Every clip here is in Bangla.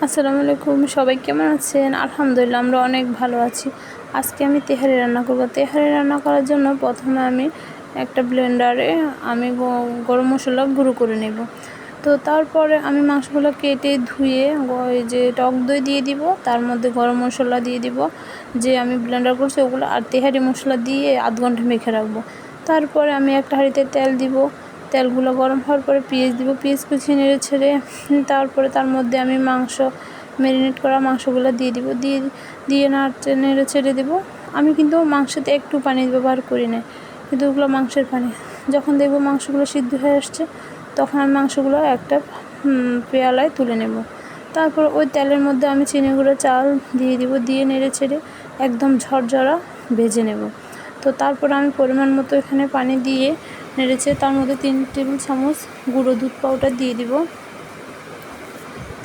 আসসালামু আলাইকুম, সবাই কেমন আছেন? আলহামদুলিল্লাহ, আমরা অনেক ভালো আছি। আজকে আমি তেহারি রান্না করব। তেহারি রান্না করার জন্য প্রথমে আমি একটা ব্লেন্ডারে গরম মশলা গুঁড়ো করে নেব। তো তারপরে আমি মাংসগুলো কেটে ধুয়ে ওই যে টক দই দিয়ে দিব, তার মধ্যে গরম মশলা দিয়ে দিব যে আমি ব্লেন্ডার করছি ওগুলো, আর তেহারি মশলা দিয়ে আধ ঘন্টা মেখে রাখবো। তারপরে আমি একটা হাঁড়িতে তেল দিব, তেলগুলো গরম হওয়ার পরে পেঁয়াজ দিব, পেঁয়াজ কুচিয়ে নেড়ে ছেড়ে তারপরে তার মধ্যে আমি ম্যারিনেট করা মাংসগুলো দিয়ে দিব, দিয়ে নেড়ে ছেড়ে দেবো। আমি কিন্তু মাংসতে একটু পানি ব্যবহার করি না, কিন্তু ওগুলো মাংসের পানি। যখন দেখবো মাংসগুলো সিদ্ধ হয়ে আসছে, তখন আমি মাংসগুলো একটা পেয়ালায় তুলে নেব। তারপর ওই তেলের মধ্যে আমি চিনি গুঁড়ো চাল দিয়ে দিব, দিয়ে নেড়ে ছেড়ে একদম ঝরঝরা ভেজে নেব। তো তারপর আমি পরিমাণ মতো এখানে পানি দিয়ে নেড়েছে, তার মধ্যে 3 টেবিল চামচ গুঁড়ো দুধ পাউডার দিয়ে দিব।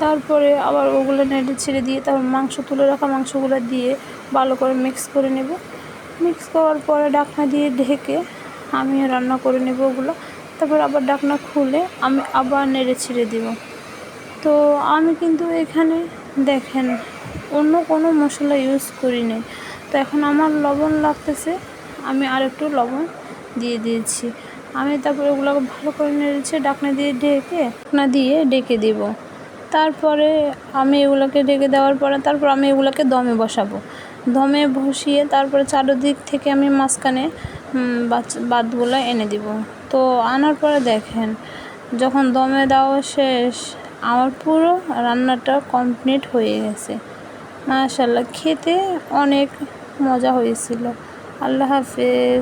তারপরে আবার ওগুলো নেড়ে ছেড়ে দিয়ে তারপর তুলে রাখা মাংসগুলো দিয়ে ভালো করে মিক্স করে নেব। মিক্স করার পরে ঢাকনা দিয়ে ঢেকে আমি রান্না করে নেব ওগুলো। তারপর আবার ঢাকনা খুলে আমি আবার নেড়ে ছেড়ে দেব। তো আমি কিন্তু এখানে দেখেন অন্য কোনো মশলা ইউজ করি নাই। তো এখন আমার লবণ লাগতেছে, আমি আর একটু লবণ দিয়ে দিয়েছি। আমি তারপরে ওগুলোকে ভালো করে নেড়েছে ঢাকনা দিয়ে ডেকে দেব। তারপরে আমি এগুলোকে ঢেকে দেওয়ার পরে তারপর আমি এগুলোকে দমে বসাবো। দমে বসিয়ে তারপরে চারদিক থেকে আমি মাঝখানে বাতগুলো এনে দিব। তো আনার পরে দেখেন যখন দমে দেওয়া শেষ, আমার পুরো রান্নাটা কমপ্লিট হয়ে গেছে। মাশাআল্লাহ, খেতে অনেক মজা হয়েছিল। আল্লাহ হাফেজ।